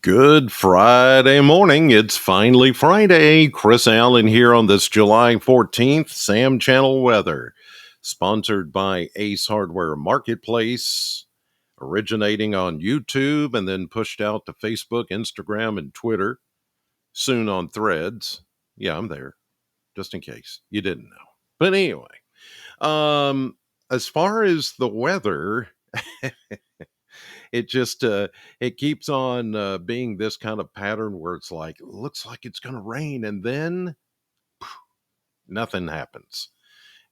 Good Friday morning. It's finally Friday. Chris Allen here on this July 14th, Sam Channel Weather, sponsored by Ace Hardware Marketplace, originating on YouTube and then pushed out to Facebook, Instagram, and Twitter, soon on Threads. Yeah, I'm there, just in case you didn't know. But anyway, um, as far as the weather, it just it keeps on being this kind of pattern where it's like looks like it's going to rain and then nothing happens.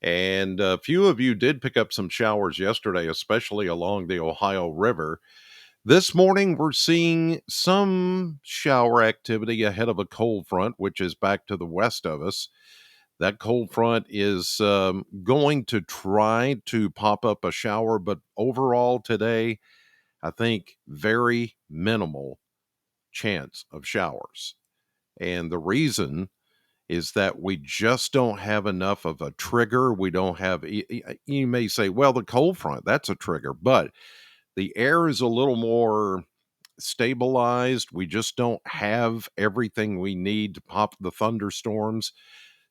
And a few of you did pick up some showers yesterday, especially along the Ohio River. This morning we're seeing some shower activity ahead of a cold front, which is back to the west of us. That cold front is going to try to pop up a shower, but overall today I think very minimal chance of showers. And the reason is that we just don't have enough of a trigger. We don't have, you may say, well, the cold front, that's a trigger, but the air is a little more stabilized. We just don't have everything we need to pop the thunderstorms.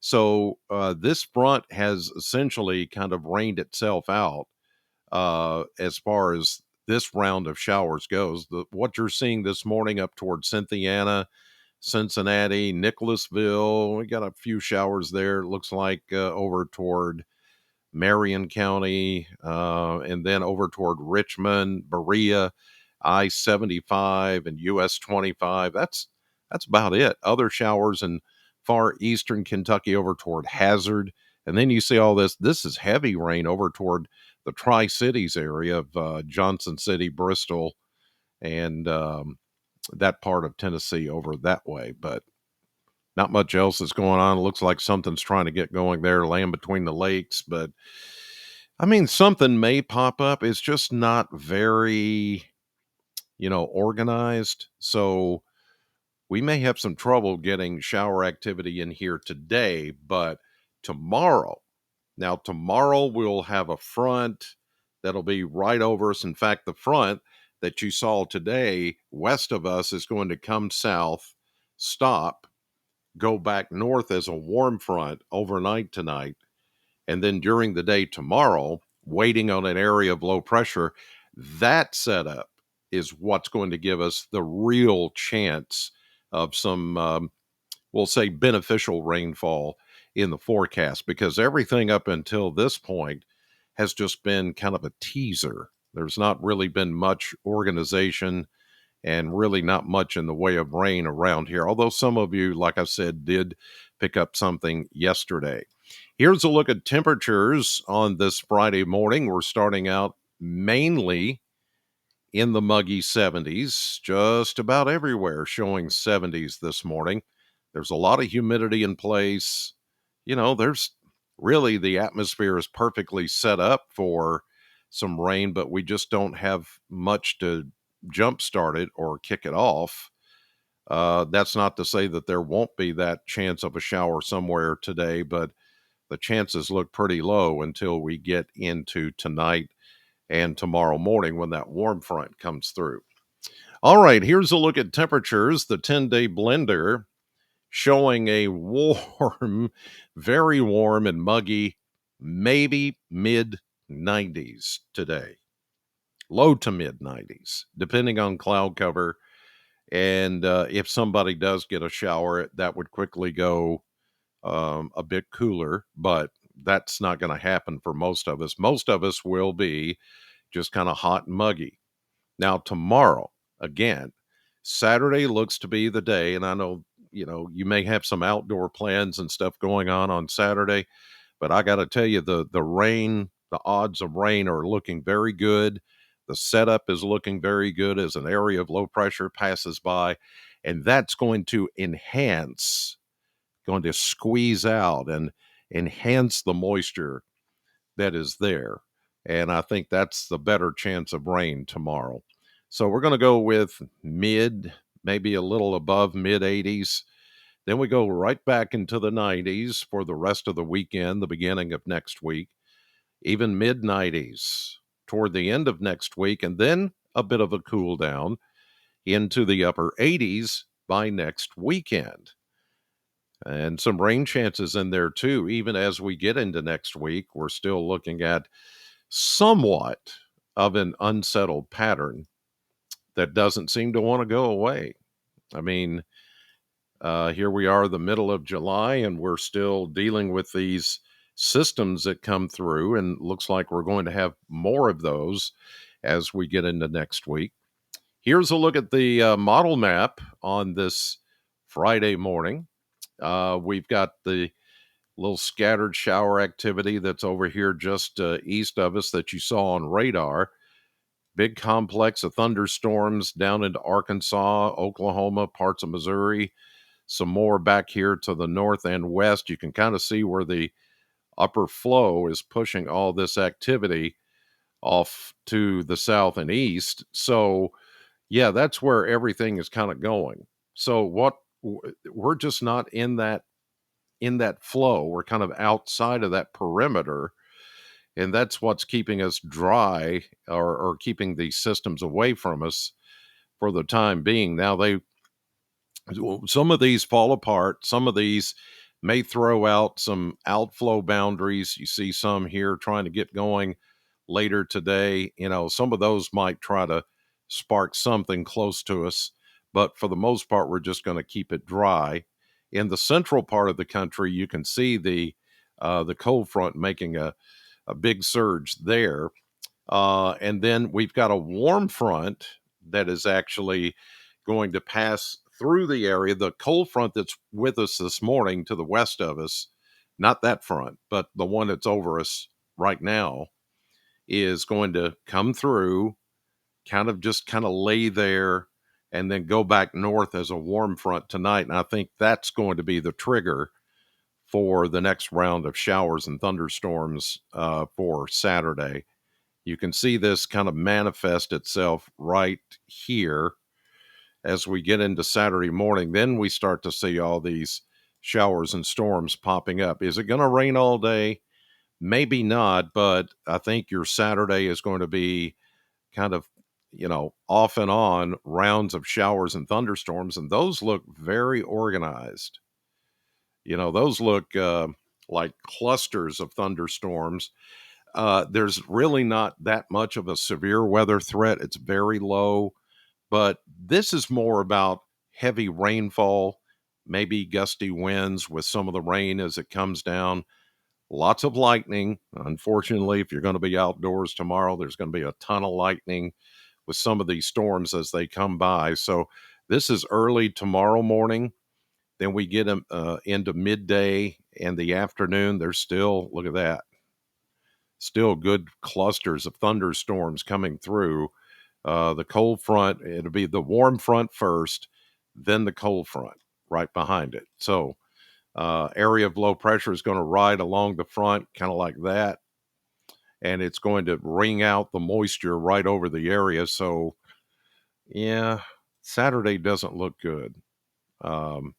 So this front has essentially kind of rained itself out as far as this round of showers goes. What you're seeing this morning up towards Cynthiana, Cincinnati, Nicholasville, we got a few showers there. It looks like over toward Marion County, and then over toward Richmond, Berea, I-75, and US 25. That's about it. Other showers in far eastern Kentucky over toward Hazard. And then you see all this. This is heavy rain over toward the Tri-Cities area of Johnson City, Bristol, and that part of Tennessee over that way. But not much else is going on. It looks like something's trying to get going there, land between the lakes. But I mean, something may pop up. It's just not very, organized. So we may have some trouble getting shower activity in here today, but tomorrow, now tomorrow we'll have a front that'll be right over us. In fact, the front that you saw today west of us is going to come south, stop, go back north as a warm front overnight tonight, and then during the day tomorrow, waiting on an area of low pressure. That setup is what's going to give us the real chance of some, we'll say, beneficial rainfall in the forecast, because everything up until this point has just been kind of a teaser. There's not really been much organization and really not much in the way of rain around here. Although some of you, like I said, did pick up something yesterday. Here's a look at temperatures on this Friday morning. We're starting out mainly in the muggy 70s, just about everywhere showing 70s this morning. There's a lot of humidity in place. There's really, the atmosphere is perfectly set up for some rain, but we just don't have much to jumpstart it or kick it off. That's not to say that there won't be that chance of a shower somewhere today, but the chances look pretty low until we get into tonight and tomorrow morning when that warm front comes through. All right, here's a look at temperatures. The 10-day blender showing a warm, very warm and muggy, maybe mid 90s today. Low to mid 90s, depending on cloud cover. And if somebody does get a shower, that would quickly go a bit cooler, but that's not going to happen for most of us. Most of us will be just kind of hot and muggy. Now, tomorrow, again, Saturday looks to be the day. And I know, you may have some outdoor plans and stuff going on Saturday, but I got to tell you, the rain, the odds of rain are looking very good. The setup is looking very good as an area of low pressure passes by, and that's going to squeeze out and enhance the moisture that is there. And I think that's the better chance of rain tomorrow. So we're going to go with mid, maybe a little above mid 80s. Then we go right back into the 90s for the rest of the weekend, the beginning of next week, even mid 90s toward the end of next week, and then a bit of a cool down. into the upper 80s by next weekend. And some rain chances in there too. Even as we get into next week, we're still looking at somewhat of an unsettled pattern that doesn't seem to want to go away. I mean, here we are, the middle of July, and we're still dealing with these systems that come through, and looks like we're going to have more of those as we get into next week. Here's a look at the model map on this Friday morning. We've got the little scattered shower activity that's over here just east of us that you saw on radar. Big complex of thunderstorms down into Arkansas, Oklahoma, parts of Missouri, some more back here to the north and west. You can kind of see where the upper flow is pushing all this activity off to the south and east. So, yeah, that's where everything is kind of going. So, we're just not in that flow. We're kind of outside of that perimeter, and that's what's keeping us dry, or keeping these systems away from us for the time being. Now, some of these fall apart. Some of these may throw out some outflow boundaries. You see some here trying to get going later today. Some of those might try to spark something close to us, but for the most part, we're just going to keep it dry. In the central part of the country, you can see the cold front making a big surge there. And then we've got a warm front that is actually going to pass through the area. The cold front that's with us this morning to the west of us, not that front, but the one that's over us right now, is going to come through, kind of lay there, and then go back north as a warm front tonight. And I think that's going to be the trigger for the next round of showers and thunderstorms for Saturday. You can see this kind of manifest itself right here as we get into Saturday morning. Then we start to see all these showers and storms popping up. Is it going to rain all day? Maybe not, but I think your Saturday is going to be kind of, off and on rounds of showers and thunderstorms, and those look very organized. Those look like clusters of thunderstorms. There's really not that much of a severe weather threat. It's very low, but this is more about heavy rainfall, maybe gusty winds with some of the rain as it comes down. Lots of lightning. Unfortunately, if you're going to be outdoors tomorrow, there's going to be a ton of lightning with some of these storms as they come by. So this is early tomorrow morning. Then we get them into midday and the afternoon. There's still, look at that, still good clusters of thunderstorms coming through. The cold front, it'll be the warm front first, then the cold front right behind it. So area of low pressure is going to ride along the front, kind of like that. And it's going to wring out the moisture right over the area. So, yeah, Saturday doesn't look good um,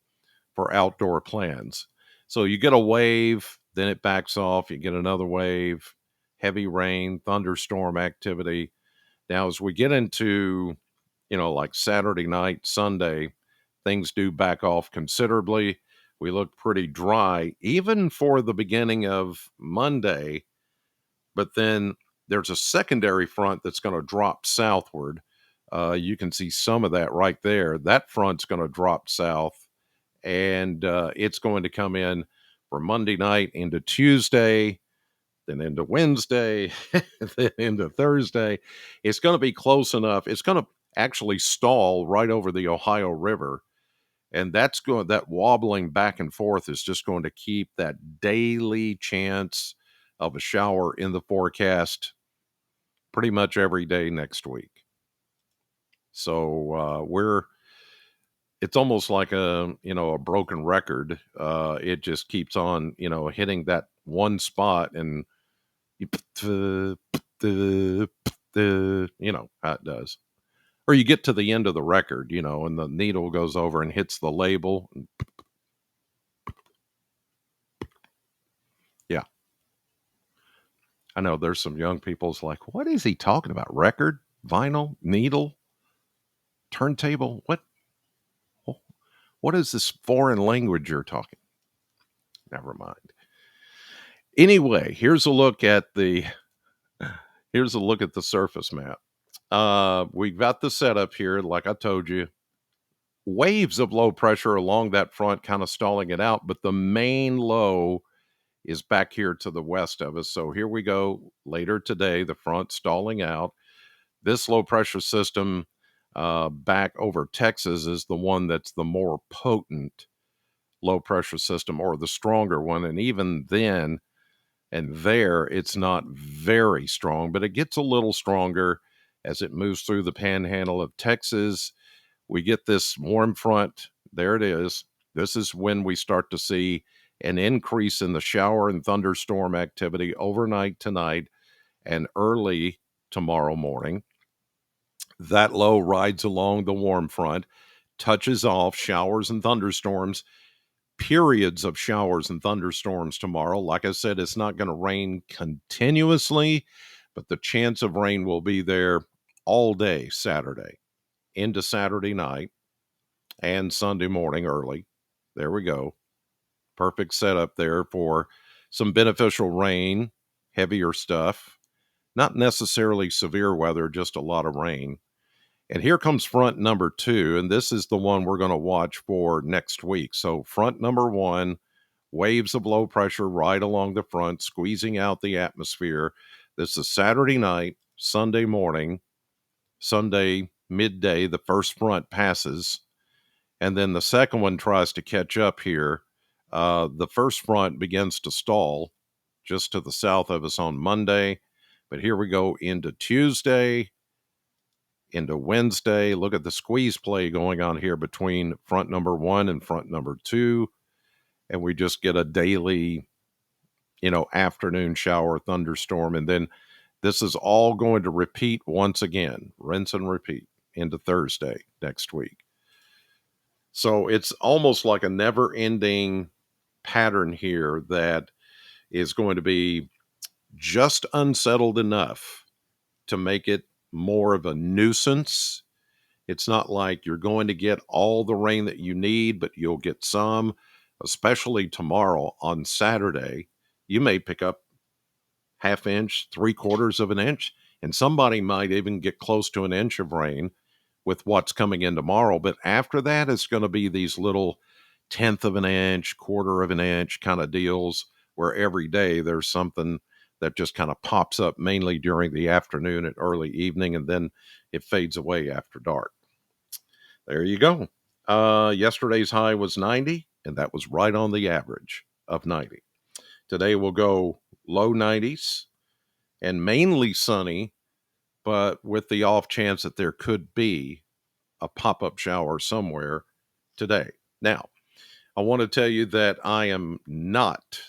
for outdoor plans. So you get a wave, then it backs off. You get another wave, heavy rain, thunderstorm activity. Now, as we get into, like Saturday night, Sunday, things do back off considerably. We look pretty dry, even for the beginning of Monday. But then there's a secondary front that's going to drop southward. You can see some of that right there. That front's going to drop south, and it's going to come in for Monday night into Tuesday, then into Wednesday, then into Thursday. It's going to be close enough. It's going to actually stall right over the Ohio River. And that wobbling back and forth is just going to keep that daily chance of a shower in the forecast pretty much every day next week. So it's almost like a broken record. It just keeps on, hitting that one spot, and you how it does. Or you get to the end of the record, and the needle goes over and hits the label. Yeah, I know there's some young people's like, what is he talking about? Record, vinyl, needle, Turntable? What is this foreign language you're talking? Never mind. Anyway, here's a look at the surface map. We've got the setup here, like I told you. Waves of low pressure along that front kind of stalling it out, but the main low is back here to the west of us. So here we go later today, the front stalling out. This low pressure system back over Texas is the one that's the more potent low pressure system, or the stronger one. And even then, and there, it's not very strong, but it gets a little stronger as it moves through the panhandle of Texas. We get this warm front. There it is. This is when we start to see an increase in the shower and thunderstorm activity overnight tonight and early tomorrow morning. That low rides along the warm front, touches off showers and thunderstorms, periods of showers and thunderstorms tomorrow. Like I said, it's not going to rain continuously, but the chance of rain will be there all day Saturday into Saturday night and Sunday morning early. There we go. Perfect setup there for some beneficial rain, heavier stuff, not necessarily severe weather, just a lot of rain. And here comes front number 2, and this is the one we're going to watch for next week. So front number 1, waves of low pressure right along the front, squeezing out the atmosphere. This is Saturday night, Sunday morning, Sunday midday, the first front passes. And then the second one tries to catch up here. The first front begins to stall just to the south of us on Monday. But here we go into Tuesday, into Wednesday. Look at the squeeze play going on here between front number 1 and front number 2. And we just get a daily, afternoon shower thunderstorm. And then this is all going to repeat once again, rinse and repeat into Thursday next week. So it's almost like a never ending pattern here that is going to be just unsettled enough to make it more of a nuisance. It's not like you're going to get all the rain that you need, but you'll get some, especially tomorrow on Saturday. You may pick up half inch, 3/4 of an inch, and somebody might even get close to an inch of rain with what's coming in tomorrow. But after that, it's going to be these little 1/10 of an inch, 1/4 of an inch kind of deals where every day there's something that just kind of pops up mainly during the afternoon and early evening, and then it fades away after dark. There you go. Yesterday's high was 90, and that was right on the average of 90. Today we'll go low 90s and mainly sunny, but with the off chance that there could be a pop-up shower somewhere today. Now, I want to tell you that I am not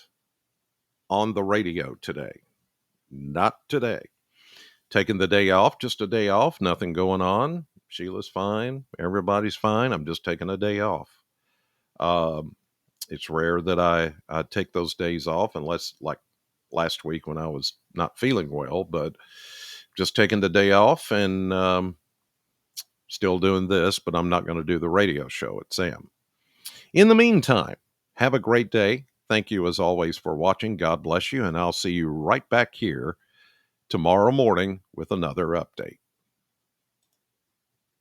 on the radio today. Not today. Taking the day off, just a day off, nothing going on. Sheila's fine. Everybody's fine. I'm just taking a day off. It's rare that I take those days off unless like last week when I was not feeling well, but just taking the day off and still doing this, but I'm not going to do the radio show at Sam. In the meantime, have a great day. Thank you as always for watching. God bless you, and I'll see you right back here tomorrow morning with another update.